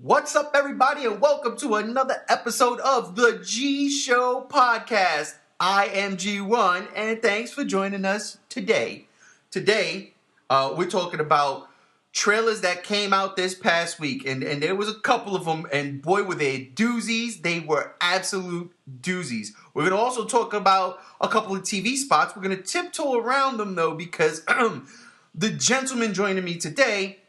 What's up, everybody, and welcome to another episode of the G Show podcast. I am G1, and thanks for joining us today. Today, we're talking about trailers that came out this past week, and there was a couple of them, and boy, were they doozies. They were absolute doozies. We're going to also talk about a couple of TV spots. We're going to tiptoe around them, though, because the gentlemen joining me today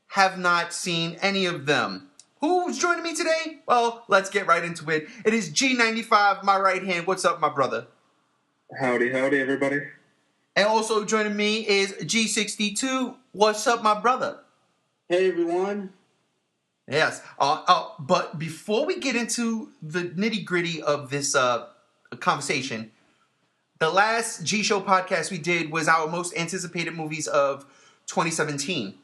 have not seen any of them. Who's joining me today? Well, let's get right into it. It is G95, my right hand. What's up, my brother? Howdy, everybody. And also joining me is G62. What's up, my brother? Hey, everyone. Yes. But before we get into the nitty-gritty of this conversation, the last G Show podcast we did was our most anticipated movies of 2017.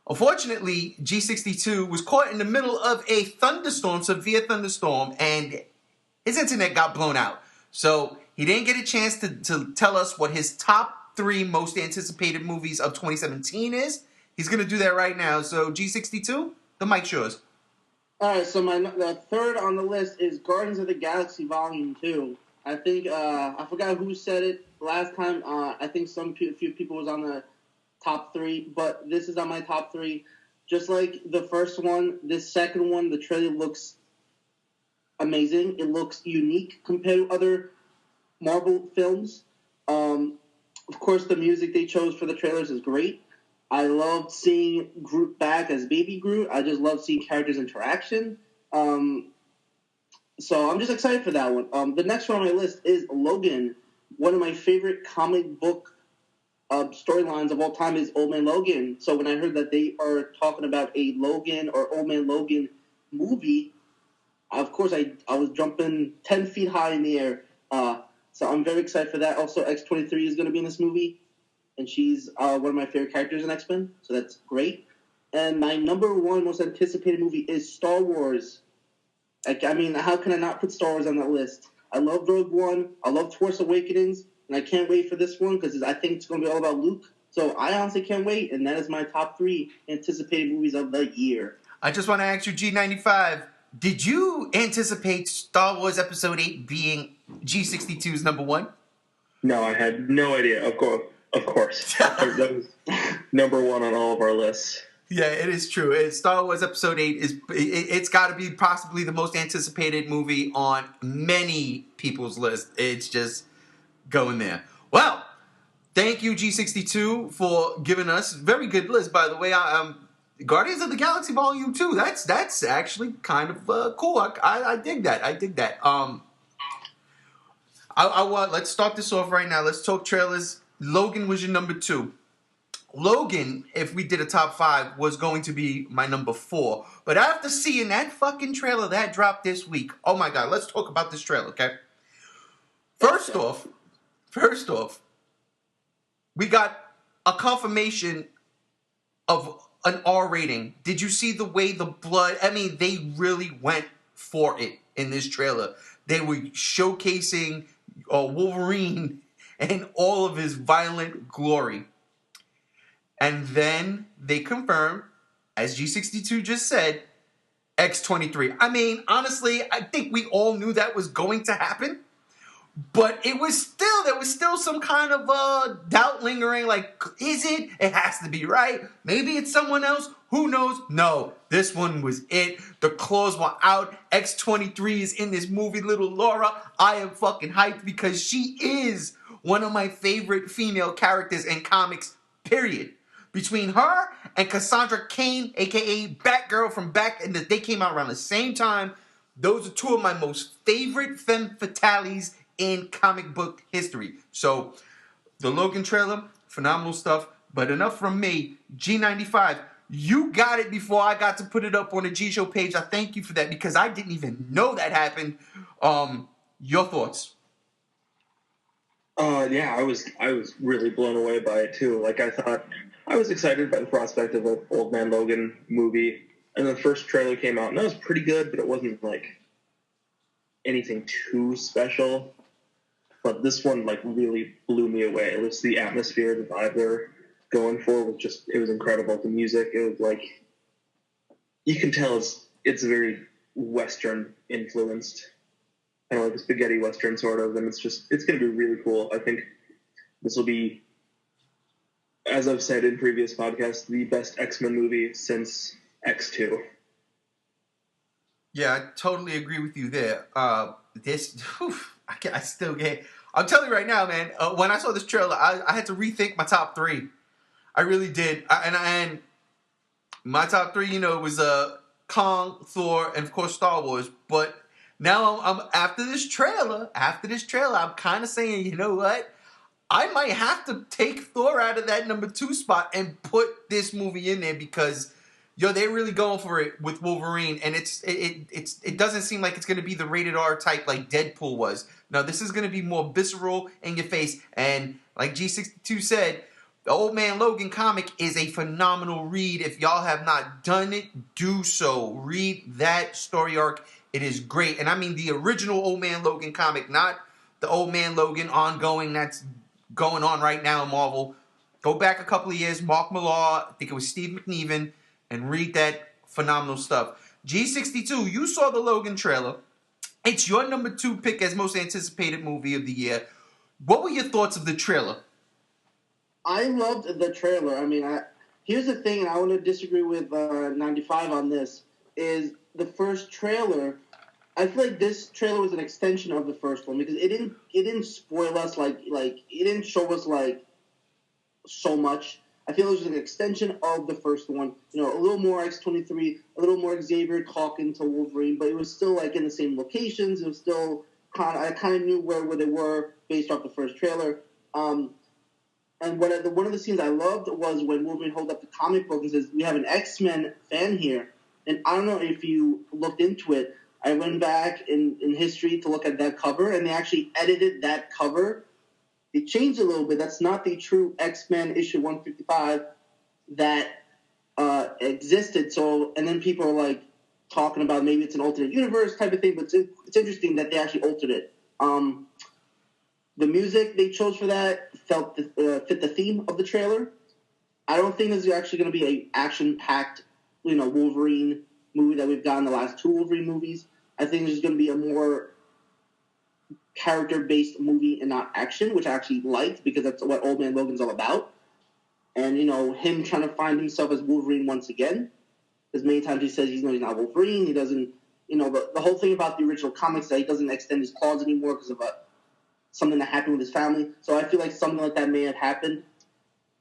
Unfortunately, G62 was caught in the middle of a thunderstorm, severe thunderstorm, and his internet got blown out. So he didn't get a chance to tell us what his top 3 most anticipated movies of 2017 is. He's going to do that right now. So G62, the mic's yours. All right, so the third on the list is Guardians of the Galaxy Volume 2. I think, I forgot who said it last time. I think a few people was on the top 3, but this is on my top 3. Just like the first one, this second one, the trailer looks amazing. It looks unique compared to other Marvel films. Of course, the music they chose for the trailers is great. I loved seeing Groot back as Baby Groot. I just love seeing characters' interaction. So I'm just excited for that one. The next one on my list is Logan. One of my favorite comic book storylines of all time is Old Man Logan. So when I heard that they are talking about a Logan or Old Man Logan movie, of course I was jumping 10 feet high in the air. So I'm very excited for that. Also, X-23 is going to be in this movie, and she's one of my favorite characters in X-Men, so that's great. And my number 1 most anticipated movie is Star Wars. I mean, how can I not put Star Wars on that list? I love Rogue One. I love Force Awakens. And I can't wait for this one because I think it's going to be all about Luke. So I honestly can't wait. And that is my top 3 anticipated movies of the year. I just want to ask you, G95, did you anticipate Star Wars Episode 8 being G62's number 1? No, I had no idea. Of course. That was number 1 on all of our lists. Yeah, it is true. Star Wars Episode 8 it's got to be possibly the most anticipated movie on many people's list. It's just going there. Well, thank you, G62, for giving us very good list. By the way, Guardians of the Galaxy Volume 2. That's actually kind of cool. I dig that. Let's start this off right now. Let's talk trailers. Logan was your number 2. Logan, if we did a top 5, was going to be my number 4. But after seeing that fucking trailer that dropped this week, oh my God, let's talk about this trailer, okay? First off, we got a confirmation of an R rating. Did you see the way the blood... I mean, they really went for it in this trailer. They were showcasing Wolverine and all of his violent glory. And then they confirmed, as G62 just said, X-23. I mean, honestly, I think we all knew that was going to happen. But there was still some kind of doubt lingering. Like, is it? It has to be, right? Maybe it's someone else. Who knows? No, this one was it. The claws were out. X-23 is in this movie, little Laura. I am fucking hyped because she is one of my favorite female characters in comics, period. Between her and Cassandra Cain, a.k.a. Batgirl from back in they came out around the same time. Those are 2 of my most favorite femme fatales in comic book history. So, the Logan trailer, phenomenal stuff. But enough from me. G95, you got it before I got to put it up on the G Show page. I thank you for that because I didn't even know that happened. Your thoughts? Yeah, I was really blown away by it too. Like, I was excited by the prospect of an Old Man Logan movie. And the first trailer came out, and that was pretty good, but it wasn't, like, anything too special. But this one, like, really blew me away. It was the atmosphere, the vibe they were going for it was incredible. The music, it was like, you can tell it's it's very Western influenced, kind of like a spaghetti Western sort of, and it's going to be really cool. I think this will be, as I've said in previous podcasts, the best X-Men movie since X2. Yeah, I totally agree with you there. I still get. I'm telling you right now, man. When I saw this trailer, I had to rethink my top three. I really did. And my top three, was Kong, Thor, and of course Star Wars. But now I'm after this trailer. I'm kind of saying, you know what? I might have to take Thor out of that number 2 spot and put this movie in there because, they're really going for it with Wolverine, and it doesn't seem like it's going to be the rated R type like Deadpool was. No, this is going to be more visceral, in your face, and like G62 said, the Old Man Logan comic is a phenomenal read. If y'all have not done it, do so. Read that story arc. It is great, and I mean the original Old Man Logan comic, not the Old Man Logan ongoing that's going on right now in Marvel. Go back a couple of years, Mark Millar, I think it was Steve McNiven, and read that phenomenal stuff. G62, you saw the Logan trailer. It's your number 2 pick as most anticipated movie of the year. What were your thoughts of the trailer? I loved the trailer. I mean, here's the thing, and I want to disagree with 95 on this, is the first trailer, I feel like this trailer was an extension of the first one because it didn't spoil us like it didn't show us like so much. I feel it was an extension of the first one. A little more X-23, a little more Xavier talking to Wolverine, but it was still like in the same locations. It was still I kind of knew where they were based off the first trailer. And one of the scenes I loved was when Wolverine holds up the comic book and says, "We have an X-Men fan here." And I don't know if you looked into it. I went back in history to look at that cover, and they actually edited that cover. They changed a little bit. That's not the true X-Men issue 155 that existed. So, and then people are like talking about maybe it's an alternate universe type of thing, but it's interesting that they actually altered it. The music they chose for that fit the theme of the trailer. I don't think this is actually going to be an action-packed, Wolverine movie that we've gotten the last 2 Wolverine movies. I think this is going to be a more character-based movie and not action, which I actually liked because that's what Old Man Logan's all about. And, him trying to find himself as Wolverine once again. Because many times he says he's not Wolverine. He doesn't, the whole thing about the original comics that he doesn't extend his claws anymore because of something that happened with his family. So I feel like something like that may have happened,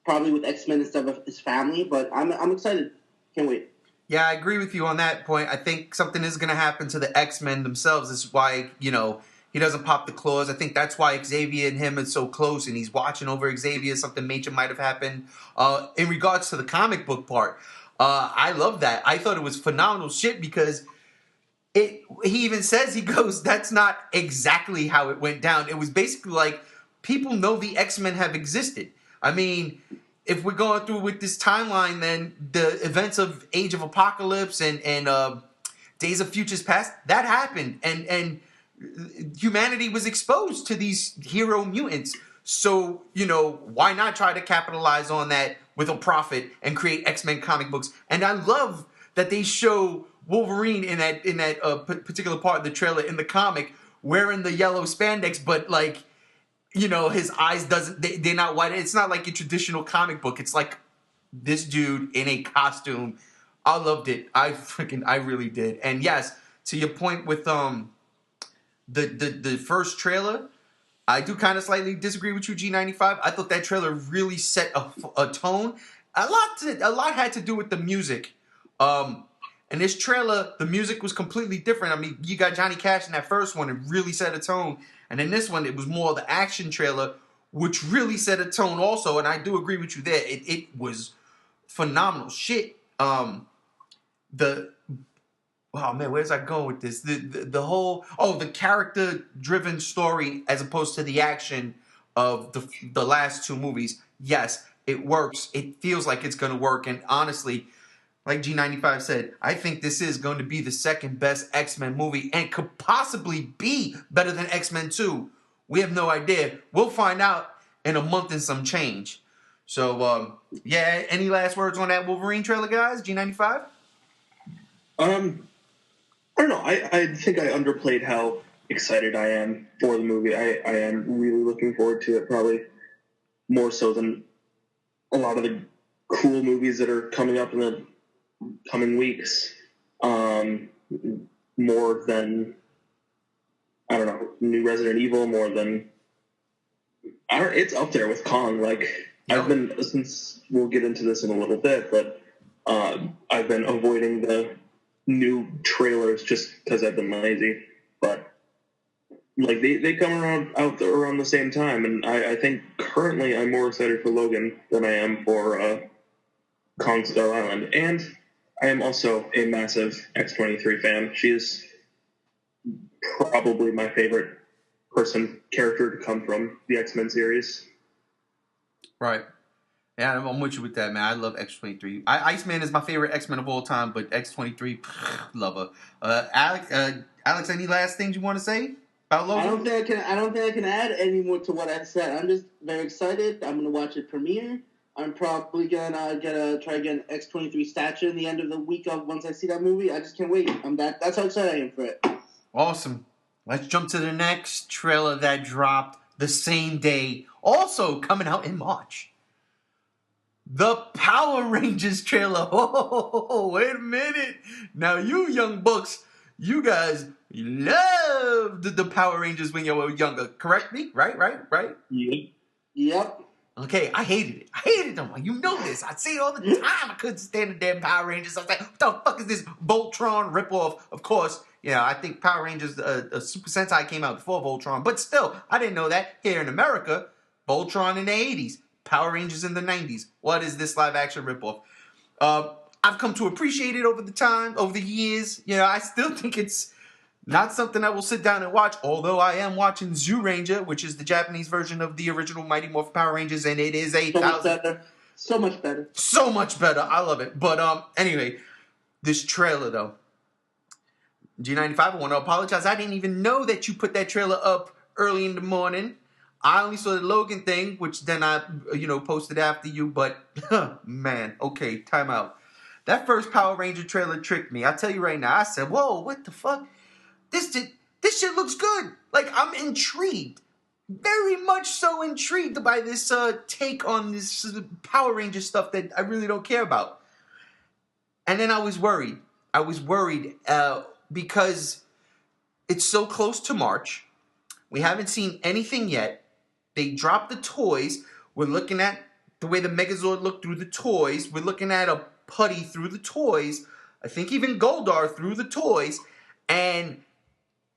probably with X-Men instead of his family. But I'm excited. Can't wait. Yeah, I agree with you on that point. I think something is going to happen to the X-Men themselves. This is why, he doesn't pop the claws. I think that's why Xavier and him are so close, and he's watching over Xavier. Something major might have happened. In regards to the comic book part, I love that. I thought it was phenomenal shit because he even says, he goes, that's not exactly how it went down. It was basically like, people know the X-Men have existed. I mean, if we're going through with this timeline, then the events of Age of Apocalypse and Days of Futures Past, that happened. And humanity was exposed to these hero mutants. So, why not try to capitalize on that with a profit and create X-Men comic books? And I love that they show Wolverine in that particular part of the trailer in the comic wearing the yellow spandex, but like, his eyes they're not white. It's not like a traditional comic book. It's like this dude in a costume. I loved it. I really did. And yes, to your point with the first trailer, I do kind of slightly disagree with you, G95. I thought that trailer really set a tone. A lot had to do with the music. In this trailer, the music was completely different. I mean, you got Johnny Cash in that first one. It really set a tone. And in this one, it was more the action trailer, which really set a tone also. And I do agree with you there. It was phenomenal shit. Oh man, where's I going with this? The whole the character-driven story as opposed to the action of the last 2 movies. Yes, it works. It feels like it's going to work. And honestly, like G95 said, I think this is going to be the second best X-Men movie and could possibly be better than X-Men 2. We have no idea. We'll find out in a month and some change. So, yeah, any last words on that Wolverine trailer, guys? G95? don't know. I think I underplayed how excited I am for the movie. I am really looking forward to it, probably more so than a lot of the cool movies that are coming up in the coming weeks. More than, I don't know, new Resident Evil, more than, it's up there with Kong. Like, I've been, since we'll get into this in a little bit, but I've been avoiding the new trailers just because I've been lazy. But like they come out around the same time, and I think currently I'm more excited for Logan than I am for Kong Skull Island. And I am also a massive X-23 fan. She is probably my favorite character to come from the X-Men series. Right. Yeah, I'm with you with that, man. I love X-23. Iceman is my favorite X-Men of all time, but X-23, love her. Alex, any last things you want to say about Logan? I don't think I can add any more to what I said. I'm just very excited. I'm gonna watch it premiere. I'm probably gonna try to get an X-23 statue in the end of the week once I see that movie. I just can't wait. That's how excited I am for it. Awesome. Let's jump to the next trailer that dropped the same day, also coming out in March. The Power Rangers trailer. Oh, wait a minute. Now, you young bucks, you guys loved the Power Rangers when you were younger. Correct me? Right? Yep. Okay, I hated it. I hated them. You know this. I see it all the time. I couldn't stand the damn Power Rangers. I was like, what the fuck is this Voltron ripoff? Of course, I think Power Rangers Super Sentai came out before Voltron. But still, I didn't know that. Here in America, Voltron in the 80s. Power Rangers in the 90s. What is this live action ripoff? I've come to appreciate it over the years. I still think it's not something I will sit down and watch, although I am watching Zyuranger, which is the Japanese version of the original Mighty Morphin Power Rangers, and it is So much better. So much better. I love it. But anyway, this trailer though. G95, I want to apologize. I didn't even know that you put that trailer up early in the morning. I only saw the Logan thing, which then I, posted after you. But, man, okay, time out. That first Power Ranger trailer tricked me. I tell you right now, I said, whoa, what the fuck? This shit looks good. Like, I'm intrigued. Very much so intrigued by this take on this Power Ranger stuff that I really don't care about. And then I was worried. Because it's so close to March. We haven't seen anything yet. They dropped the toys. We're looking at the way the Megazord looked through the toys. We're looking at a Putty through the toys. I think even Goldar through the toys. And,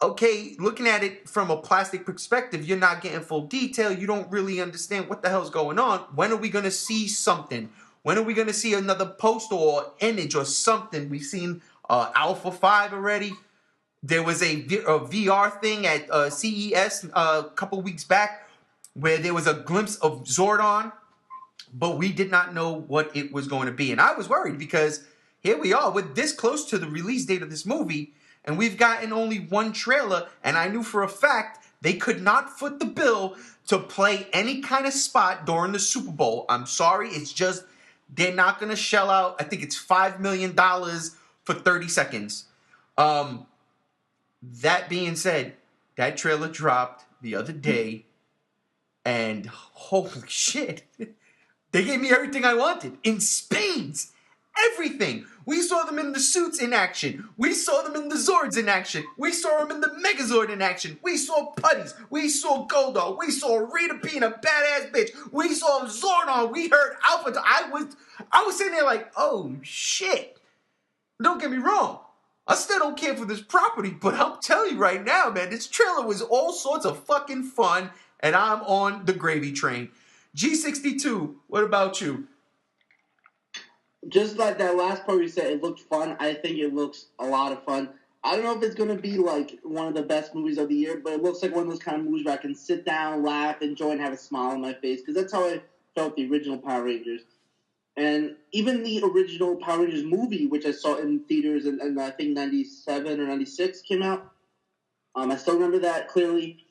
okay, looking at it from a plastic perspective, you're not getting full detail. You don't really understand what the hell's going on. When are we going to see something? When are we going to see another poster or image or something? We've seen Alpha 5 already. There was a VR thing at CES a couple weeks back where there was a glimpse of Zordon, but we did not know what it was going to be. And I was worried because here we are, we're this close to the release date of this movie, and we've gotten only one trailer, and I knew for a fact they could not foot the bill to play any kind of spot during the Super Bowl. I'm sorry, it's just, they're not going to shell out, I think it's $5 million for 30 seconds. That being said, that trailer dropped the other day, and holy shit, they gave me everything I wanted in spades. Everything. We saw them in the suits in action. We saw them in the Zords in action. We saw them in the Megazord in action. We saw Putties. We saw Goldar. We saw Rita being a badass bitch. We saw Zordon. We heard Alpha. I was sitting there like, oh shit. Don't get me wrong. I still don't care for this property, but I'm telling you right now, man, this trailer was all sorts of fucking fun, and I'm on the gravy train. G62, what about you? Just like that last part you said, it looked fun. I think it looks a lot of fun. I don't know if it's going to be like one of the best movies of the year, but it looks like one of those kind of movies where I can sit down, laugh, enjoy, and have a smile on my face, because that's how I felt the original Power Rangers. And even the original Power Rangers movie, which I saw in theaters and I think 97 or 96 came out. I still remember that clearly.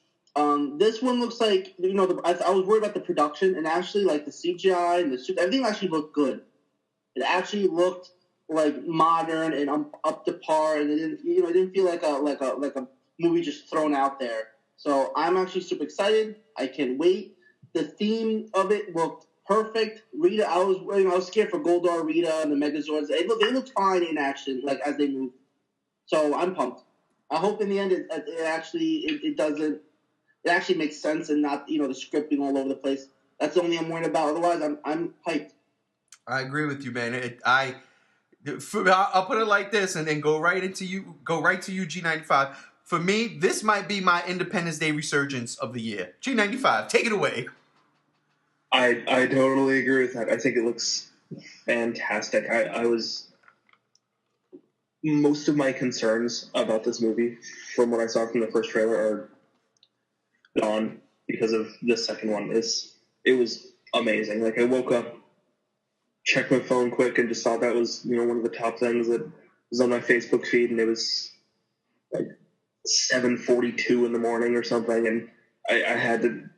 This one looks like, I was worried about the production, and actually like the CGI and the suit, everything actually looked good. It actually looked like modern and up to par, and it didn't feel like a movie just thrown out there. So I'm actually super excited. I can't wait. The theme of it looked perfect. Rita, I was scared for Goldar, Rita, and the Megazords. They looked fine in action, like as they moved. So I'm pumped. I hope in the end it actually makes sense and not the script being all over the place. That's the only I'm worried about. Otherwise, I'm hyped. I agree with you, man. I'll put it like this, and then go right to you, G95. For me, this might be my Independence Day resurgence of the year. G95, take it away. I totally agree with that. I think it looks fantastic. Most of my concerns about this movie, from what I saw from the first trailer, are gone because of the second one. It was amazing. Like, I woke up, checked my phone quick, and just saw that was one of the top things that was on my Facebook feed, and it was like 7:42 in the morning or something, and I had to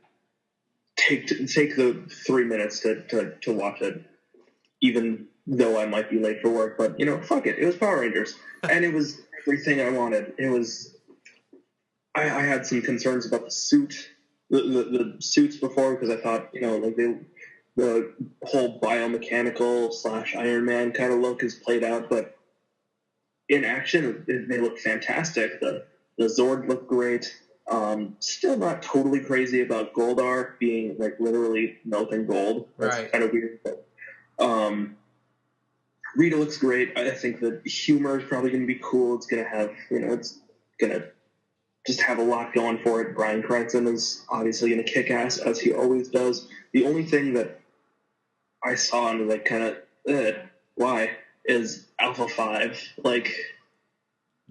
take the 3 minutes to watch it, even though I might be late for work. But fuck it, it was Power Rangers, and it was everything I wanted. It was. I had some concerns about the suit, the suits before, because I thought the whole biomechanical / Iron Man kind of look is played out, but in action they look fantastic. The Zord looked great. Still not totally crazy about Goldar being like literally melting gold. That's right. Kind of weird. But, Rita looks great. I think the humor is probably going to be cool. It's going to have, it's going to just have a lot going for it. Bryan Cranston is obviously going to kick ass, as he always does. The only thing that I saw and like kind of why is Alpha 5. Like,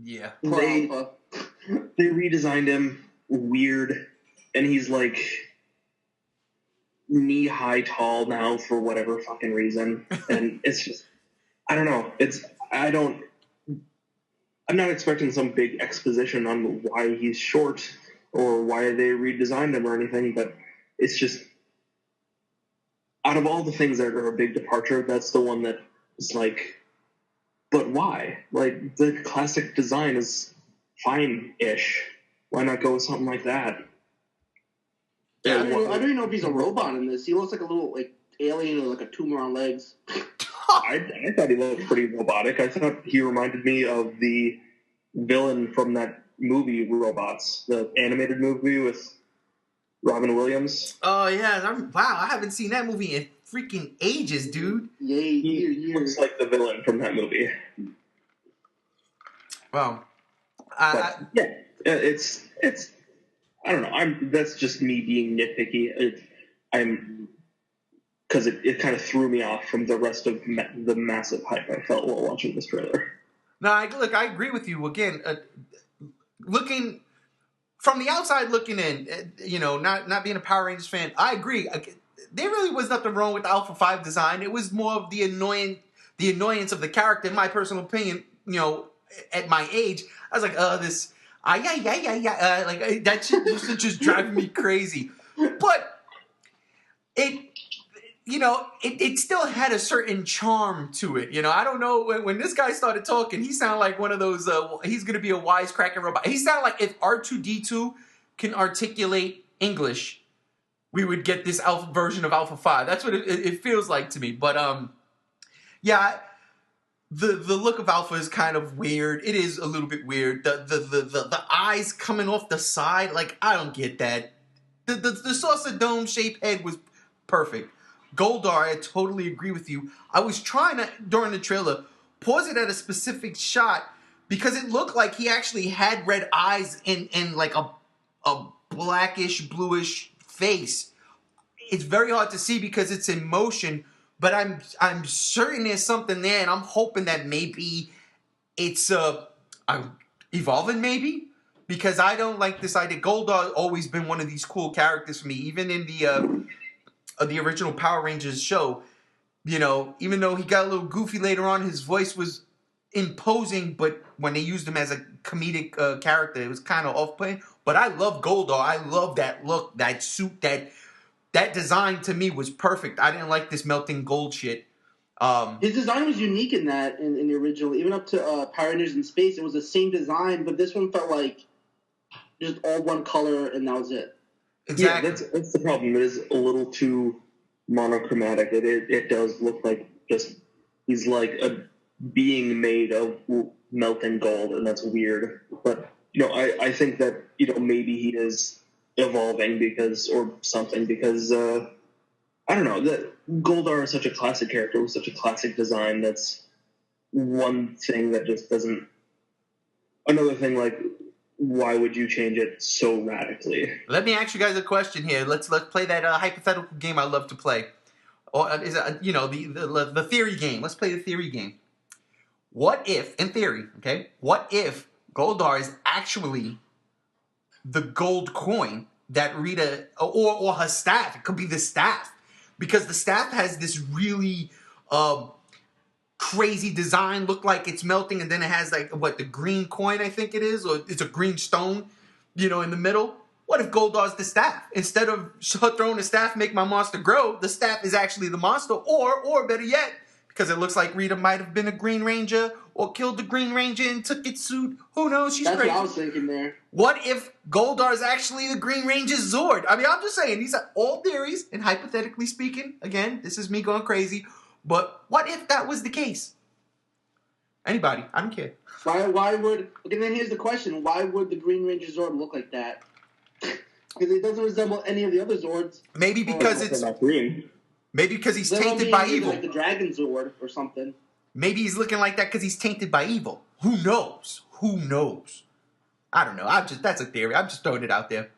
yeah, they redesigned him weird, and he's like knee-high tall now for whatever fucking reason, and it's just, I don't know. I'm not expecting some big exposition on why he's short or why they redesigned him or anything, but it's just, out of all the things that are a big departure, that's the one that is like, but why? Like, the classic design is fine-ish. Why not go with something like that? Yeah, I don't even know if he's a robot in this. He looks like a little alien with like a tumor on legs. I thought he looked pretty robotic. I thought he reminded me of the villain from that movie, Robots, the animated movie with Robin Williams. Oh, yeah. Wow, I haven't seen that movie in freaking ages, dude. He looks like the villain from that movie. Wow. It's I don't know. That's just me being nitpicky. Because it kind of threw me off from the rest of the massive hype I felt while watching this trailer. No, I agree with you. Again, looking from the outside looking in, not being a Power Rangers fan, I agree. There really was nothing wrong with the Alpha 5 design. It was more of the annoyance of the character, in my personal opinion. At my age, I was like, this, like that shit used to just drive me crazy. But it still had a certain charm to it. I don't know, when this guy started talking, he sounded like one of those, he's going to be a wisecracking robot. He sounded like if R2-D2 can articulate English, we would get this alpha version of Alpha 5. That's what it feels like to me. But, yeah, the look of Alpha is kind of weird. It is a little bit weird. The eyes coming off the side, like, I don't get that. The saucer dome shaped head was perfect. Goldar, I totally agree with you. I was trying to, during the trailer, pause it at a specific shot because it looked like he actually had red eyes and like a blackish, bluish face. It's very hard to see because it's in motion, but I'm certain there's something there, and I'm hoping that maybe it's evolving, maybe, because I don't like this idea. Goldar always been one of these cool characters for me, even in the original Power Rangers show. Even though he got a little goofy later on, his voice was imposing, but when they used him as a comedic character, it was kind of off-putting. But I love Goldar. I love that look, that suit, that design to me was perfect. I didn't like this melting gold shit. His design was unique in that in the original, even up to Power Rangers in Space. It was the same design, but this one felt like just all one color, and that was it. Exactly. Yeah, that's the problem. It is a little too monochromatic. It does look like just he's like a being made of melting gold, and that's weird. But I think that maybe he is evolving or something because I don't know that Goldar is such a classic character with such a classic design. That's one thing that just doesn't. Another thing, like, why would you change it so radically? Let me ask you guys a question here. Let's play that hypothetical game I love to play. Or is it, the theory game? Let's play the theory game. What if, in theory, okay? What if Goldar is actually the gold coin that Rita or her staff? It could be the staff because the staff has this really crazy design, look like it's melting, and then it has like the green coin, I think it is, or it's a green stone, in the middle. What if Goldar's the staff? Instead of her throwing the staff, make my monster grow, the staff is actually the monster, or better yet, because it looks like Rita might have been a Green Ranger or killed the Green Ranger and took its suit. Who knows? She's That's crazy. What I was thinking there. What if Goldar is actually the Green Ranger's Zord? I mean, I'm just saying, these are all theories, and hypothetically speaking, again, this is me going crazy, but what if that was the case? Anybody, I don't care. Why would... Okay, then here's the question. Why would the Green Ranger Zord look like that? Because it doesn't resemble any of the other Zords. Maybe because it's... not green. Maybe because he's tainted by evil. Like the Dragon Zord or something. Maybe he's looking like that because he's tainted by evil. Who knows? Who knows? I don't know. That's a theory. I'm just throwing it out there.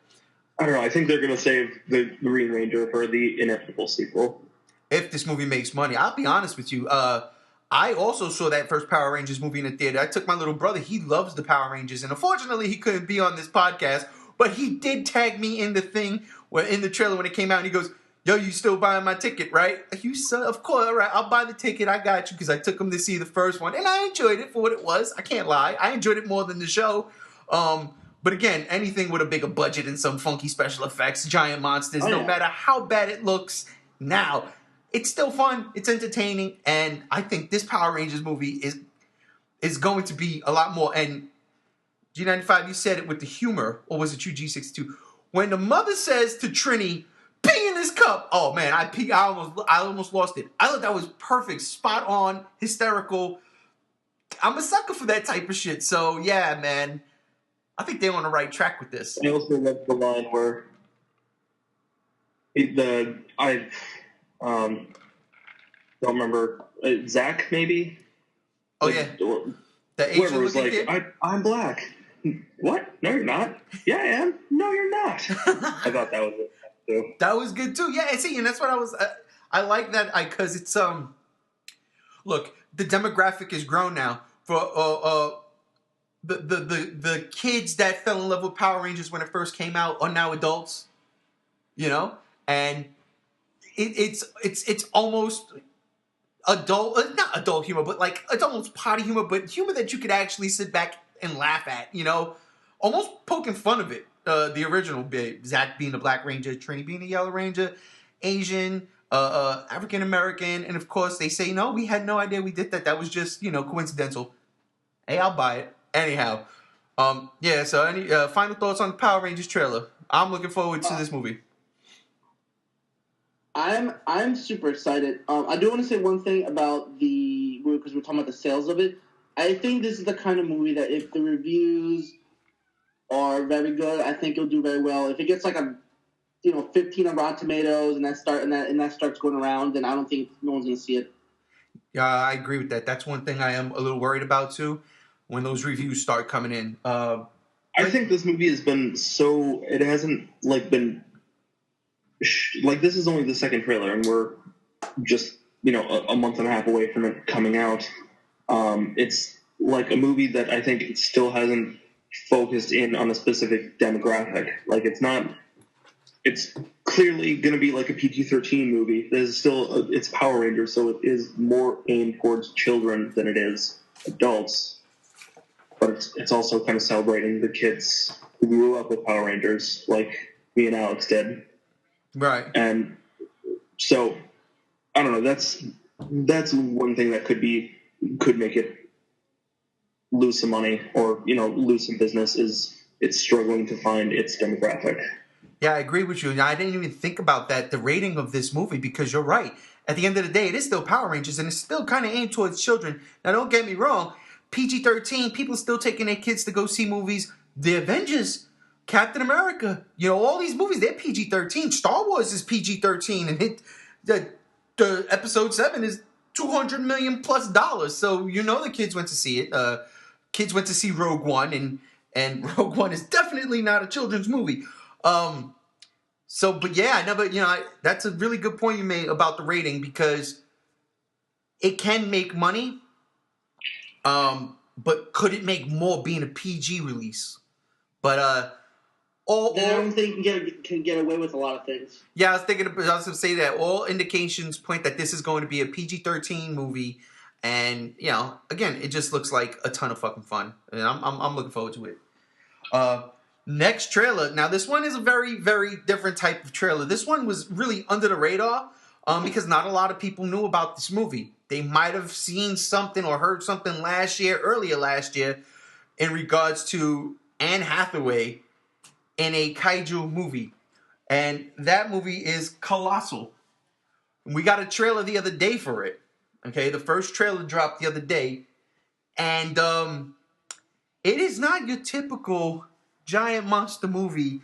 I don't know. I think they're going to save the Green Ranger for the inevitable sequel. If this movie makes money. I'll be honest with you. I also saw that first Power Rangers movie in the theater. I took my little brother. He loves the Power Rangers. And unfortunately, he couldn't be on this podcast. But he did tag me in the thing, in the trailer when it came out. And he goes, yo, you still buying my ticket, right? You son, of course, all right, I'll buy the ticket. I got you, because I took him to see the first one. And I enjoyed it for what it was. I can't lie. I enjoyed it more than the show. But again, anything with a bigger budget and some funky special effects, giant monsters, no matter how bad it looks now, it's still fun. It's entertaining. And I think this Power Rangers movie is going to be a lot more. And G95, you said it with the humor, or was it you, G62? When the mother says to Trini, pee in this cup. Oh man, I almost lost it. I thought that was perfect, spot on, hysterical. I'm a sucker for that type of shit. So yeah, man, I think they're on the right track with this. I also love the line where don't remember Zach maybe. Oh yeah, the Asian was like, I'm black. What? No, you're not. Yeah, I am. No, you're not. I thought that was it. Too. That was good too. Yeah, see, and that's what I was. I like that because it's Look, the demographic is grown now. For the kids that fell in love with Power Rangers when it first came out are now adults. And it's almost adult, not adult humor, but like it's almost potty humor, but humor that you could actually sit back and laugh at. Almost poking fun of it. The original bit, Zach being the Black Ranger, Trini being the Yellow Ranger, Asian, African American, and of course they say, no, we had no idea we did that. That was just, coincidental. Hey, I'll buy it. Anyhow, yeah, so any final thoughts on the Power Rangers trailer? I'm looking forward to this movie. I'm super excited. I do want to say one thing about because we're talking about the sales of it. I think this is the kind of movie that if the reviews are very good, I think it'll do very well. If it gets like a 15 on Rotten Tomatoes and that starts going around, then I don't think no one's gonna see it. Yeah, I agree with that. That's one thing I am a little worried about too, when those reviews start coming in. I think this movie has been it hasn't been this is only the second trailer and we're just a month and a half away from it coming out. It's like a movie that I think still hasn't focused in on a specific demographic. It's clearly going to be like a PG-13 movie. There's still it's Power Rangers, so it is more aimed towards children than it is adults. But it's also kind of celebrating the kids who grew up with Power Rangers, like me and Alex did. Right. And so, I don't know. That's that's one thing that could make it lose some money or lose some business is it's struggling to find its demographic. Yeah, I agree with you. And I didn't even think about that, the rating of this movie, because you're right. At the end of the day, it is still Power Rangers, and it's still kind of aimed towards children. Now, don't get me wrong. PG-13, people still taking their kids to go see movies. The Avengers, Captain America, all these movies, they're PG-13. Star Wars is PG-13, and the episode 7 is $200 million plus dollars. So, the kids went to see it. Kids went to see Rogue One, and Rogue One is definitely not a children's movie. But yeah, I never, that's a really good point you made about the rating, because it can make money, but could it make more being a PG release? But, I don't think you can get away with a lot of things. Yeah, I was going to say that all indications point that this is going to be a PG-13 movie, and, again, it just looks like a ton of fucking fun, and I'm looking forward to it. Next trailer. Now, this one is a very, very different type of trailer. This one was really under the radar because not a lot of people knew about this movie. They might have seen something or heard something earlier last year, in regards to Anne Hathaway in a kaiju movie. And that movie is Colossal. We got a trailer the other day for it. Okay, the first trailer dropped the other day. And it is not your typical giant monster movie.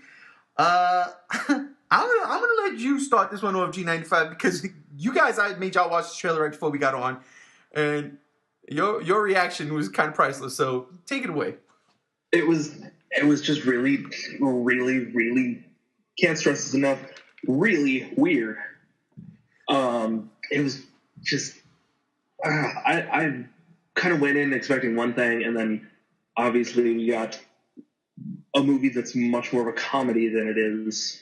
I'm gonna let you start this one off, G95, because you guys, I made y'all watch the trailer right before we got on, and your reaction was kind of priceless. So take it away. It was just really, really, really, can't stress this enough, really weird. It was just I kind of went in expecting one thing, and then obviously we got a movie that's much more of a comedy than it is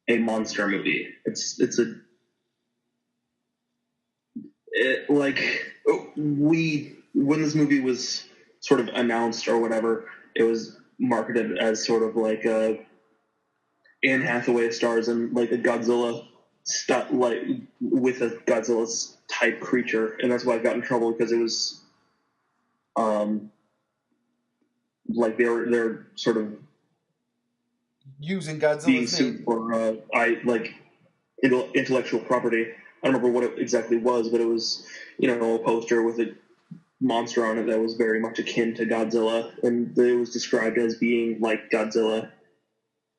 a monster movie. When this movie was sort of announced or whatever, it was marketed as sort of like Anne Hathaway stars in like a Godzilla with a Godzilla type creature, and that's why I got in trouble, because it was like they're sort of using Godzilla's being sued for intellectual property. I don't remember what it exactly was, but it was a poster with a monster on it that was very much akin to Godzilla, and it was described as being like Godzilla,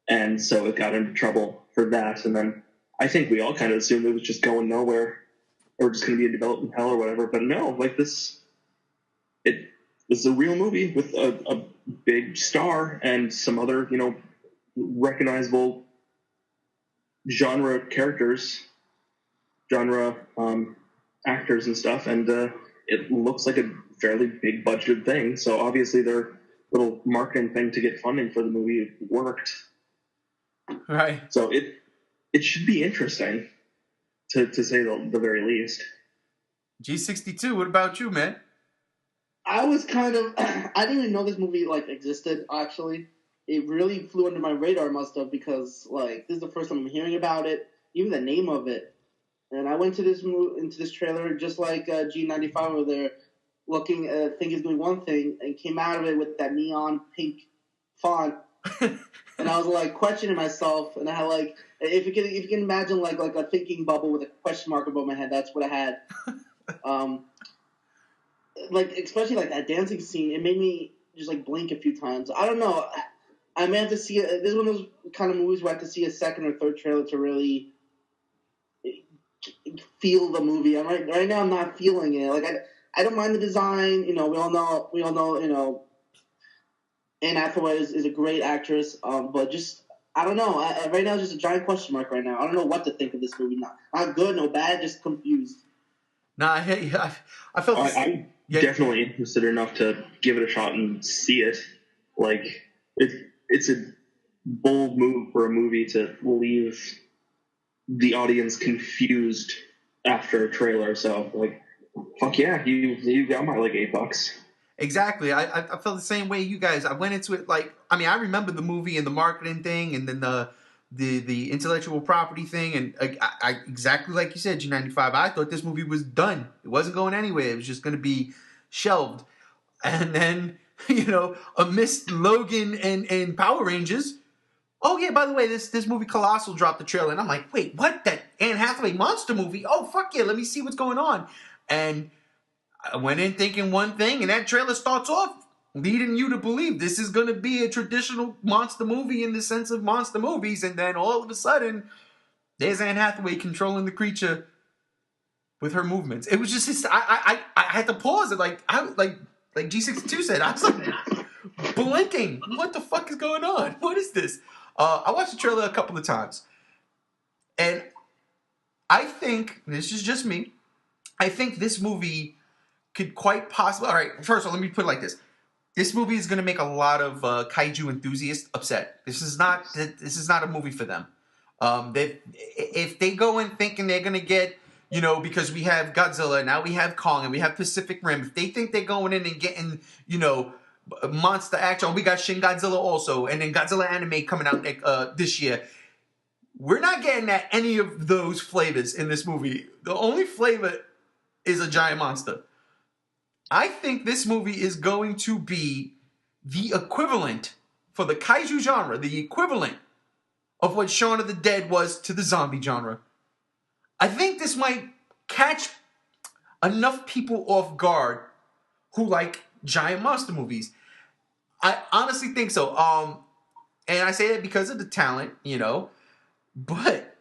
and so it got into trouble for that. And then I think we all kind of assumed it was just going nowhere, or just going to be a development hell or whatever. But no, like this is a real movie with a big star and some other, recognizable genre actors and stuff. And it looks like a fairly big budgeted thing. So obviously their little marketing thing to get funding for the movie worked. Right. So it should be interesting, to say the very least. G62, what about you, man? I was I didn't even know this movie existed, actually. It really flew under my radar, must have, because this is the first time I'm hearing about it, even the name of it. And I went to into this trailer just like G95 over there, looking think it's doing one thing, and came out of it with that neon pink font. And I was questioning myself, and I had if you can imagine like a thinking bubble with a question mark above my head, that's what I had. Especially that dancing scene, it made me just blink a few times. I don't know. I may have to see it. This is one of those kind of movies where I have to see a second or third trailer to really feel the movie. Right now I'm not feeling it. I don't mind the design. We all know. Anne Hathaway is a great actress. But just I don't know. Right now it's just a giant question mark. Right now I don't know what to think of this movie. Not good, no bad, just confused. Nah, I felt. I'm definitely interested enough to give it a shot and see it. It's a bold move for a movie to leave the audience confused after a trailer. So fuck yeah, you got my $8. Exactly. I felt the same way you guys. I went into it I remember the movie and the marketing thing, and then the the intellectual property thing, and I exactly like you said, G95. I thought this movie was done. It wasn't going anywhere. It was just going to be shelved. And then, amidst Logan and Power Rangers. Oh yeah, by the way, this movie Colossal dropped the trailer, and I'm like, wait, what? That Anne Hathaway monster movie? Oh fuck yeah, let me see what's going on. And I went in thinking one thing, and that trailer starts off leading you to believe this is going to be a traditional monster movie in the sense of monster movies, and then all of a sudden, there's Anne Hathaway controlling the creature with her movements. It was just, I had to pause it, like G62 said. I was like blinking. What the fuck is going on? What is this? I watched the trailer a couple of times, and I think, this is just me, I think this movie could quite possibly... All right, first of all, let me put it like this. This movie is going to make a lot of kaiju enthusiasts upset. This is not a movie for them. If they go in thinking they're going to get, because we have Godzilla, now we have Kong, and we have Pacific Rim, if they think they're going in and getting, monster action, we got Shin Godzilla also, and then Godzilla anime coming out this year, we're not getting at any of those flavors in this movie. The only flavor is a giant monster. I think this movie is going to be the equivalent for the kaiju genre, the equivalent of what Shaun of the Dead was to the zombie genre. I think this might catch enough people off guard who like giant monster movies. I honestly think so. And I say that because of the talent, but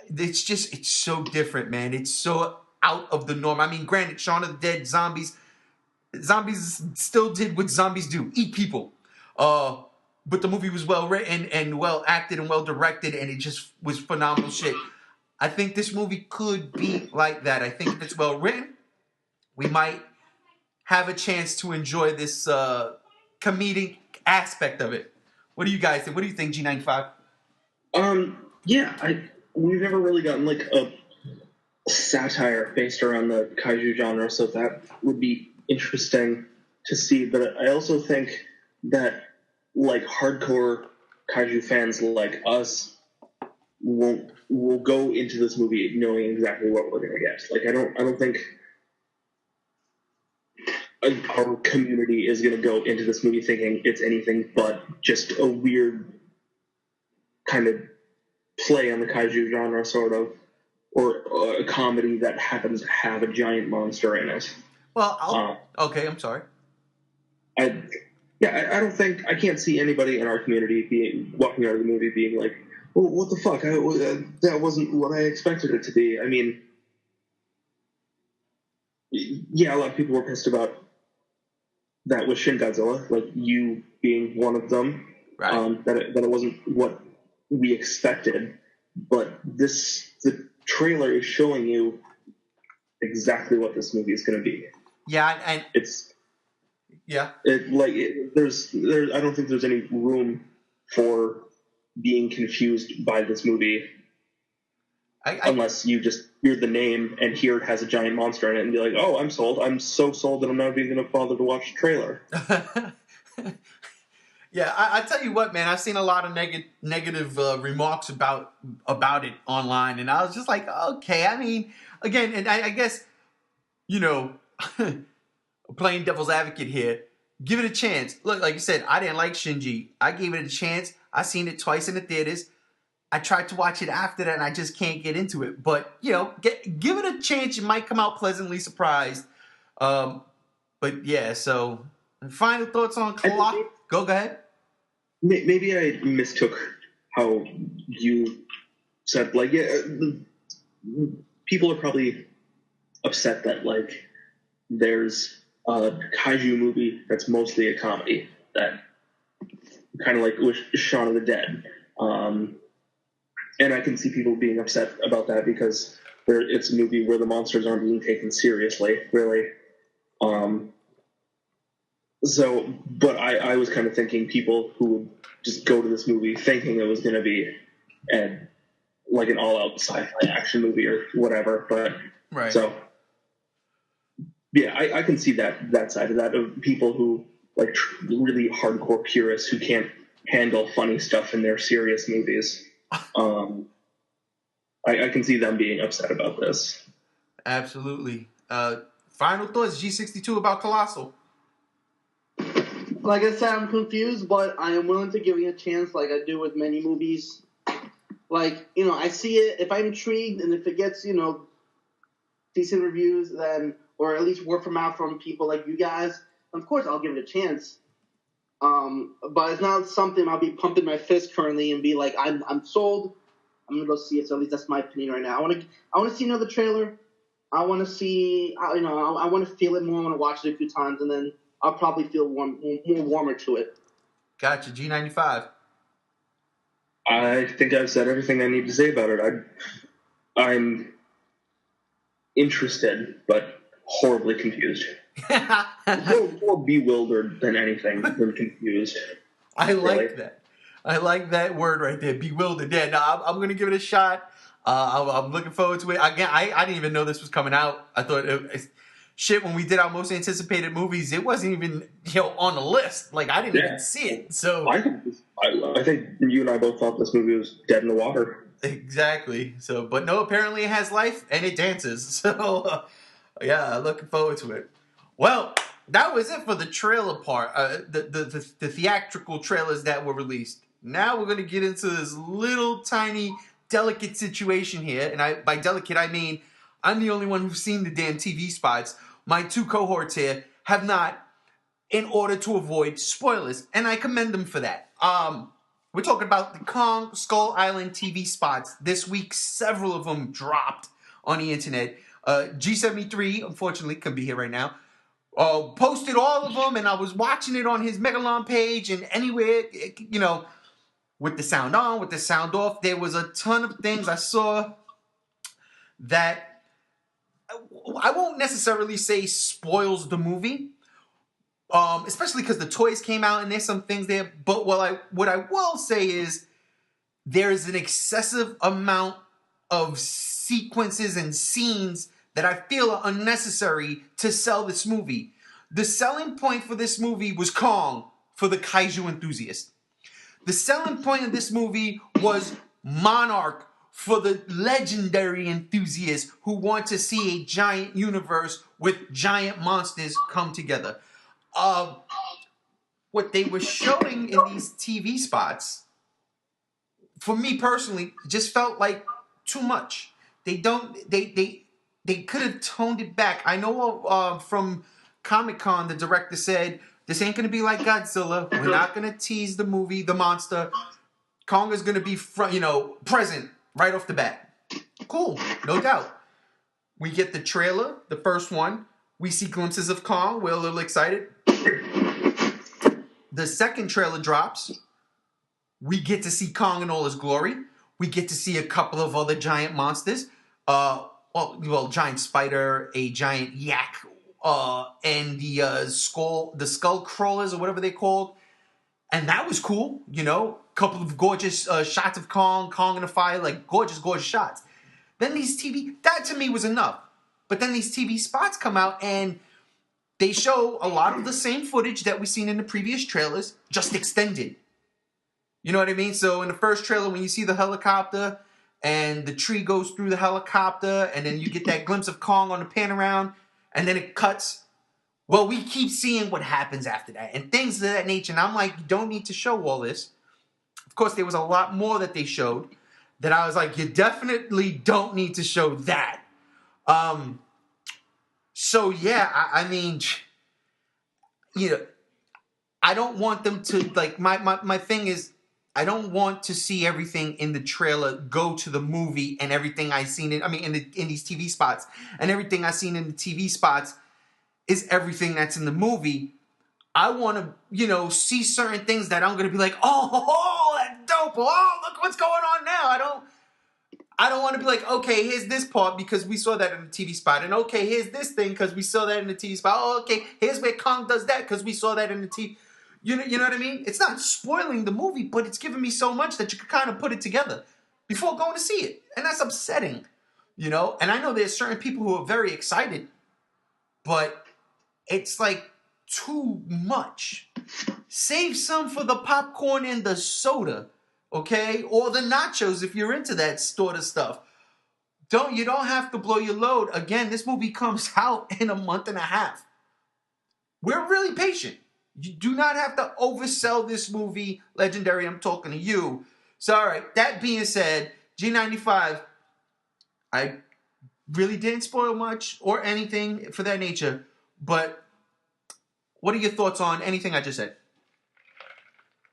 it's so different, man. It's so out of the norm. I mean, granted, Shaun of the Dead, zombies still did what zombies do, eat people. But the movie was well written and well acted and well directed, and it just was phenomenal shit. I think this movie could be like that. I think if it's well written, we might have a chance to enjoy this comedic aspect of it. What do you guys think? What do you think, G95? Yeah, we've never really gotten like a satire based around the kaiju genre, so that would be interesting to see. But I also think that like hardcore kaiju fans like us will go into this movie knowing exactly what we're gonna get. Like I don't think our community is gonna go into this movie thinking it's anything but just a weird kind of play on the kaiju genre, sort of, or a comedy that happens to have a giant monster in it. Well, okay, I'm sorry. I can't see anybody in our community walking out of the movie being like, well, what the fuck? That wasn't what I expected it to be. I mean, yeah, a lot of people were pissed about that with Shin Godzilla, like you being one of them, right? That it wasn't what we expected. But the trailer is showing you exactly what this movie is going to be. Yeah, and it's yeah. There's I don't think there's any room for being confused by this movie, unless you just hear the name and hear it has a giant monster in it and be like, oh, I'm sold. I'm so sold that I'm not even going to bother to watch the trailer. Yeah, I tell you what, man, I've seen a lot of negative remarks about it online, and I was just like, okay. I mean, again, and I guess, playing devil's advocate here, give it a chance. Look, like you said, I didn't like Shinji. I gave it a chance. I seen it twice in the theaters. I tried to watch it after that, and I just can't get into it. But, give it a chance. You might come out pleasantly surprised. But, yeah, so final thoughts on Colossal? Go ahead. Maybe I mistook how you said, like, yeah, people are probably upset that, like, there's a kaiju movie that's mostly a comedy, that kind of like with Shaun of the Dead. And I can see people being upset about that because it's a movie where the monsters aren't being taken seriously, really. But I was kind of thinking people who would just go to this movie thinking it was going to be like an all-out sci-fi action movie or whatever. But right. So, yeah, I can see that side of that, of people who like really hardcore purists who can't handle funny stuff in their serious movies. I can see them being upset about this. Absolutely. Final thoughts, G62, about Colossal. Like I said, I'm confused, but I am willing to give it a chance, like I do with many movies. Like, I see it. If I'm intrigued and if it gets, decent reviews, then, or at least word from mouth from people like you guys, of course I'll give it a chance. But it's not something I'll be pumping my fist currently and be like, I'm sold. I'm gonna go see it. So at least that's my opinion right now. I want to see another trailer. I want to see, I want to feel it more. I want to watch it a few times, and then I'll probably feel more warmer to it. Gotcha. G95. I think I've said everything I need to say about it. I'm interested, but horribly confused. More bewildered than anything than confused. I like that. I like that word right there, bewildered. Yeah, no, I'm going to give it a shot. I'm looking forward to it. Again, I didn't even know this was coming out. I thought, shit, when we did our most anticipated movies, it wasn't even on the list. Like, I didn't even see it. So I think you and I both thought this movie was dead in the water. Exactly. So, but no, apparently it has life and it dances. So, yeah, looking forward to it. Well, that was it for the trailer part, the theatrical trailers that were released. Now we're going to get into this little tiny delicate situation here. And by delicate, I mean I'm the only one who's seen the damn TV spots. My two cohorts here have not, in order to avoid spoilers. And I commend them for that. We're talking about the Kong Skull Island TV spots. This week, several of them dropped on the internet. G73, unfortunately, couldn't be here right now. Posted all of them, and I was watching it on his Megalon page, and anywhere, with the sound on, with the sound off, there was a ton of things I saw that I won't necessarily say spoils the movie, especially because the toys came out and there's some things there. But what I will say is there is an excessive amount of sequences and scenes that I feel are unnecessary to sell this movie. The selling point for this movie was Kong for the kaiju enthusiast. The selling point of this movie was Monarch for the legendary enthusiasts who want to see a giant universe with giant monsters come together. What they were showing in these TV spots, for me personally, just felt like too much. They could have toned it back. I know from Comic-Con, the director said, this ain't going to be like Godzilla. We're not going to tease the movie, the monster. Kong is going to be present right off the bat. Cool, no doubt. We get the trailer, the first one. We see glimpses of Kong. We're a little excited. The second trailer drops. We get to see Kong in all his glory. We get to see a couple of other giant monsters. Giant spider, a giant yak, and the skull crawlers or whatever they're called. And that was cool, a couple of gorgeous shots of Kong in the fire, like gorgeous, gorgeous shots. Then that to me was enough. But then these TV spots come out and they show a lot of the same footage that we've seen in the previous trailers, just extended. You know what I mean? So in the first trailer, when you see the helicopter and the tree goes through the helicopter and then you get that glimpse of Kong on the pan around and then it cuts. Well, we keep seeing what happens after that and things of that nature. And I'm like, you don't need to show all this. Of course, there was a lot more that they showed that I was like, you definitely don't need to show that. So, yeah, I mean, I don't want them to, like, my thing is, I don't want to see everything in the trailer go to the movie and everything I seen in these TV spots. And everything I seen in the TV spots is everything that's in the movie. I want to, see certain things that I'm going to be like, oh, that's dope. Oh, look what's going on now. I don't want to be like, okay, here's this part because we saw that in the TV spot. And okay, here's this thing because we saw that in the TV spot. Oh, okay, here's where Kong does that because we saw that in the TV. You know what I mean? It's not spoiling the movie, but it's giving me so much that you can kind of put it together before going to see it. And that's upsetting, And I know there's certain people who are very excited, but it's like too much. Save some for the popcorn and the soda. okay? Or the nachos if you're into that sort of stuff. You don't have to blow your load. Again, this movie comes out in a month and a half. We're really patient. You do not have to oversell this movie. Legendary, I'm talking to you. So, all right, that being said, G95, I really didn't spoil much or anything for that nature, but what are your thoughts on anything I just said?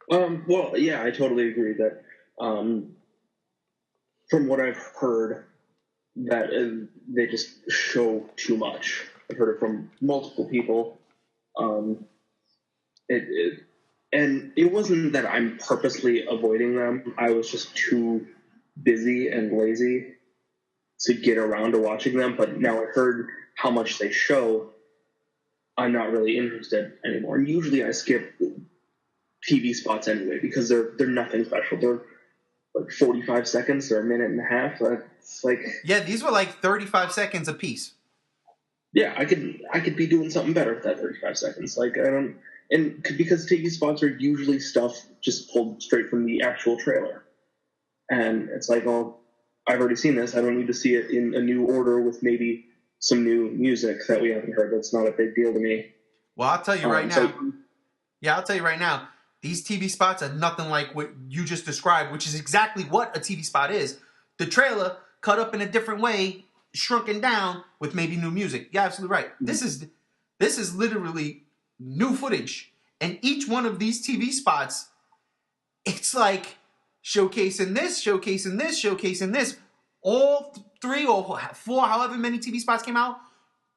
Well, yeah, I totally agree that from what I've heard, that they just show too much. I've heard it from multiple people. And it wasn't that I'm purposely avoiding them. I was just too busy and lazy to get around to watching them. But now I heard how much they show, I'm not really interested anymore. And usually I skip TV spots anyway because they're nothing special. They're like 45 seconds or a minute and a half. It's like, yeah, these were like 35 seconds a piece. Yeah, I could be doing something better with that 35 seconds. Like because TV spots are usually stuff just pulled straight from the actual trailer, and it's like, oh, I've already seen this. I don't need to see it in a new order with maybe some new music that we haven't heard. That's not a big deal to me. Well, I'll tell you right now. I'll tell you right now. These TV spots are nothing like what you just described, which is exactly what a TV spot is. The trailer cut up in a different way, shrunken down with maybe new music. You're absolutely right. This is literally new footage. And each one of these TV spots, it's like showcasing this, showcasing this, showcasing this. All 3 or 4, however many TV spots came out,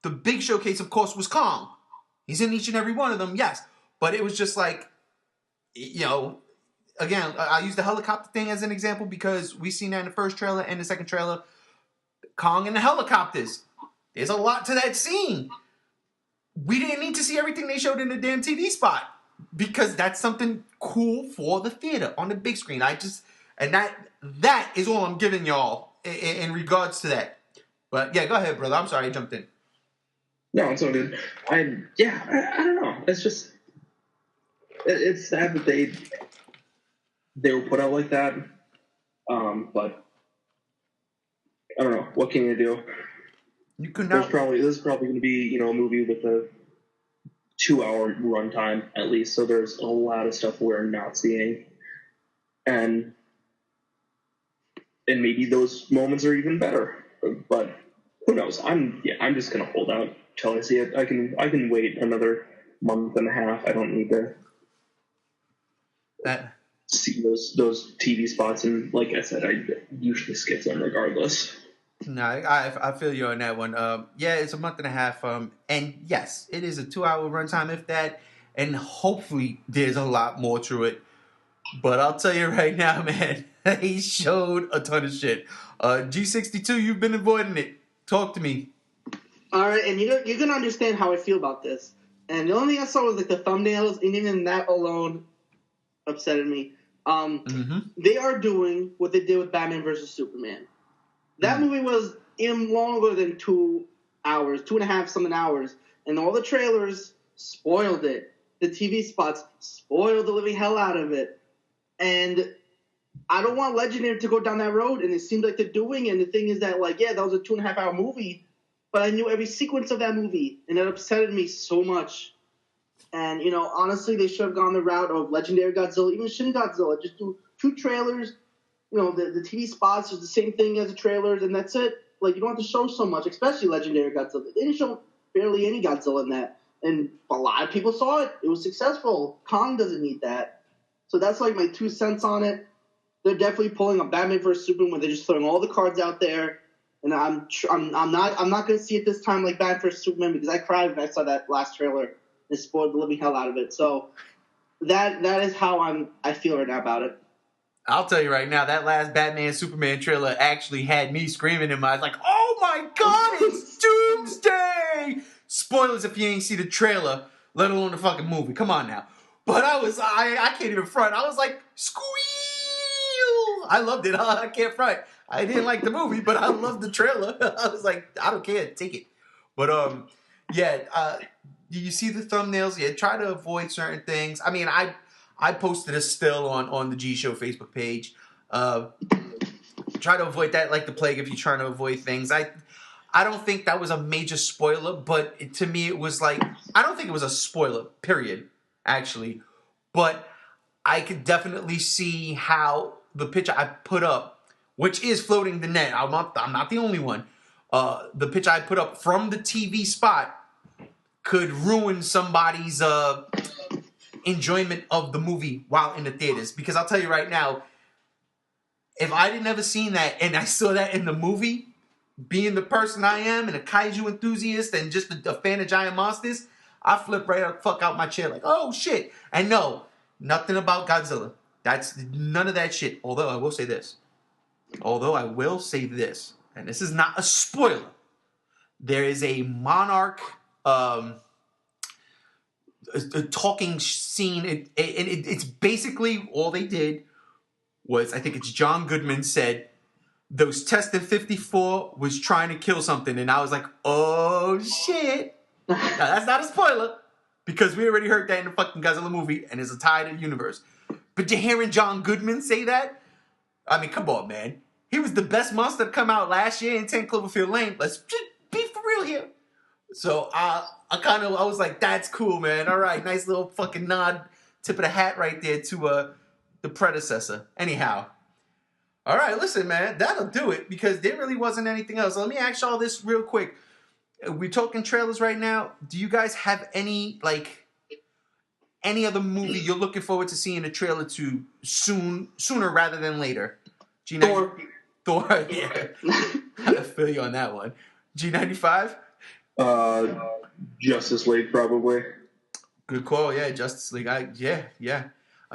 the big showcase, of course, was Kong. He's in each and every one of them, yes. But it was just like, again, I use the helicopter thing as an example because we've seen that in the first trailer and the second trailer. Kong and the helicopters. There's a lot to that scene. We didn't need to see everything they showed in the damn TV spot because that's something cool for the theater on the big screen. That is all I'm giving y'all in regards to that. But yeah, go ahead, brother. I'm sorry I jumped in. No, it's all good. I don't know. It's just it's sad that they were put out like that. But I don't know. What can you do? You could not. This is probably going to be a movie with a 2-hour runtime at least. So there's a lot of stuff we're not seeing, and maybe those moments are even better. But who knows? I'm just going to hold out till I see it. I can wait another month and a half. I don't need to see those TV spots. And like I said, I usually skip them regardless. No, I feel you on that one. Yeah, it's a month and a half. And yes, it is a 2-hour runtime, if that. And hopefully there's a lot more to it. But I'll tell you right now, man, he showed a ton of shit. G62, you've been avoiding it. Talk to me. All right, and you're gonna understand how I feel about this. And the only thing I saw was like the thumbnails, and even that alone upsetted me. They are doing what they did with Batman vs Superman. That movie was even longer than 2 hours, 2.5 something hours, and all the trailers spoiled it. The TV spots spoiled the living hell out of it, and I don't want Legendary to go down that road, and it seems like they're doing. And the thing is that, like, yeah, that was a 2.5 hour movie, but I knew every sequence of that movie, and it upsetted me so much. And honestly, they should have gone the route of Legendary Godzilla, even Shin Godzilla. Just do 2 trailers. The TV spots is the same thing as the trailers, and that's it. Like, you don't have to show so much, especially Legendary Godzilla. They didn't show barely any Godzilla in that, and a lot of people saw it. It was successful. Kong doesn't need that. So that's like my 2 cents on it. They're definitely pulling a Batman vs Superman where they're just throwing all the cards out there, and I'm not going to see it this time like Batman vs Superman because I cried when I saw that last trailer. It spoiled the living hell out of it. So that is how I feel right now about it. I'll tell you right now, that last Batman Superman trailer actually had me screaming in my eyes like, oh my God, it's Doomsday! Spoilers if you ain't see the trailer, let alone the fucking movie. Come on now. But I can't even front. I was like, squeal! I loved it. I can't front. I didn't like the movie, but I loved the trailer. I was like, I don't care, take it. But you see the thumbnails. Yeah, try to avoid certain things. I mean, I posted a still on the G Show Facebook page. Try to avoid that like the plague if you're trying to avoid things. I don't think that was a major spoiler, but to me it was like, I don't think it was a spoiler, period, actually. But I could definitely see how the picture I put up, which is floating the net, I'm not the only one. The picture I put up from the TV spot could ruin somebody's enjoyment of the movie while in the theaters. Because I'll tell you right now, if I had never seen that and I saw that in the movie, being the person I am and a kaiju enthusiast and just a fan of giant monsters, I flip right the fuck out my chair like, oh shit. And no, nothing about Godzilla. That's none of that shit. Although I will say this, and this is not a spoiler, there is a monarch a talking scene. It's basically all they did was, I think it's John Goodman said, those Test in 54 was trying to kill something. And I was like, oh shit. Now that's not a spoiler, because we already heard that in the fucking Godzilla movie and it's a tied universe. But you're hearing John Goodman say that? I mean, come on, man. He was the best monster to come out last year in 10 Cloverfield Lane. Let's just be for real here. So I was like, that's cool, man. All right, nice little fucking nod, tip of the hat right there to the predecessor. Anyhow. All right, listen, man, that'll do it, because there really wasn't anything else. Let me ask y'all this real quick. We're talking trailers right now. Do you guys have any other movie you're looking forward to seeing a trailer to sooner rather than later? Thor, yeah. I feel you on that one. G95? Justice League, probably. Good call, yeah, Justice League. Yeah.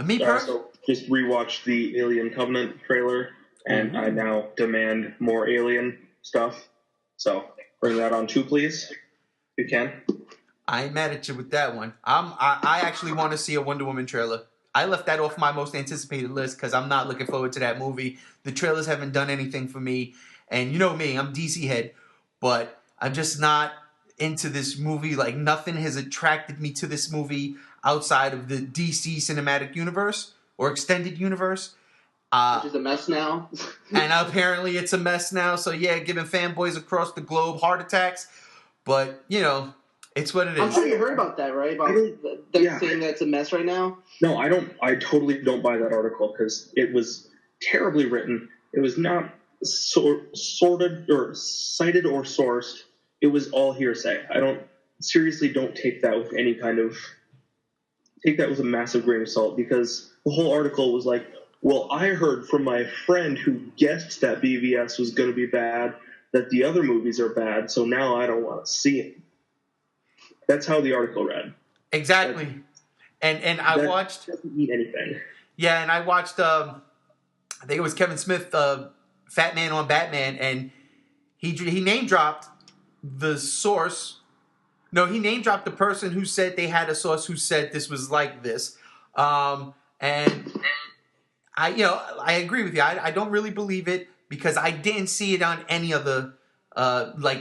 Me I personally, also just rewatched the Alien Covenant trailer, and I now demand more Alien stuff. So bring that on too, please, if you can. I ain't mad at you with that one. I actually want to see a Wonder Woman trailer. I left that off my most anticipated list because I'm not looking forward to that movie. The trailers haven't done anything for me, and you know me, I'm DC head, but I'm just not into this movie. Like, nothing has attracted me to this movie outside of the DC cinematic universe or extended universe. Which is a mess now. And apparently it's a mess now. So yeah, giving fanboys across the globe heart attacks. But, you know, it's what it is. I'm sure you heard about that, right? About them saying that it's a mess right now? No, I don't. I totally don't buy that article because it was terribly written. It was not sorted or cited or sourced. It was all hearsay. I don't take that with any kind of... Take that with a massive grain of salt, because the whole article was like, well, I heard from my friend who guessed that BVS was going to be bad that the other movies are bad, so now I don't want to see it. That's how the article read. Exactly. And I watched... doesn't mean anything. Yeah, and I watched, I think it was Kevin Smith, Fat Man on Batman, and he name-dropped the source... No, he name-dropped the person who said they had a source who said this was like this. And I agree with you. I don't really believe it because I didn't see it on any other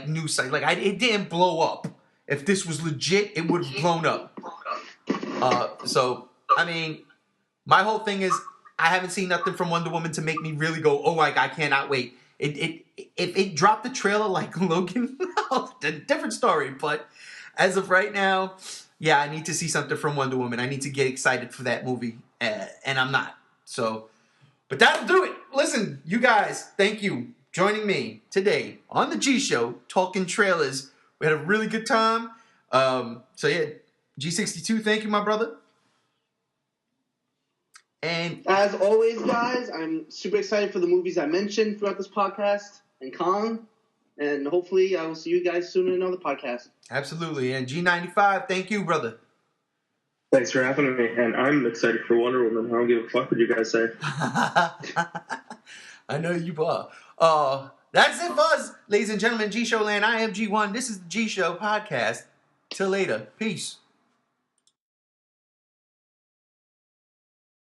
news site. It didn't blow up. If this was legit, it would have blown up. So I mean, my whole thing is I haven't seen nothing from Wonder Woman to make me really go, oh my God, I cannot wait. If it dropped the trailer like Logan, a different story. But as of right now, yeah, I need to see something from Wonder Woman. I need to get excited for that movie, and I'm not. So, but that'll do it. Listen, you guys, thank you joining me today on the G Show, talking trailers. We had a really good time. So yeah, G62, thank you, my brother. And as always, guys, I'm super excited for the movies I mentioned throughout this podcast and Kong. And hopefully I will see you guys soon in another podcast. Absolutely. And G95, thank you, brother. Thanks for having me. And I'm excited for Wonder Woman. I don't give a fuck what you guys say. I know you are. That's it for us, ladies and gentlemen. G Show Land. I am G1. This is the G Show podcast. Till later. Peace.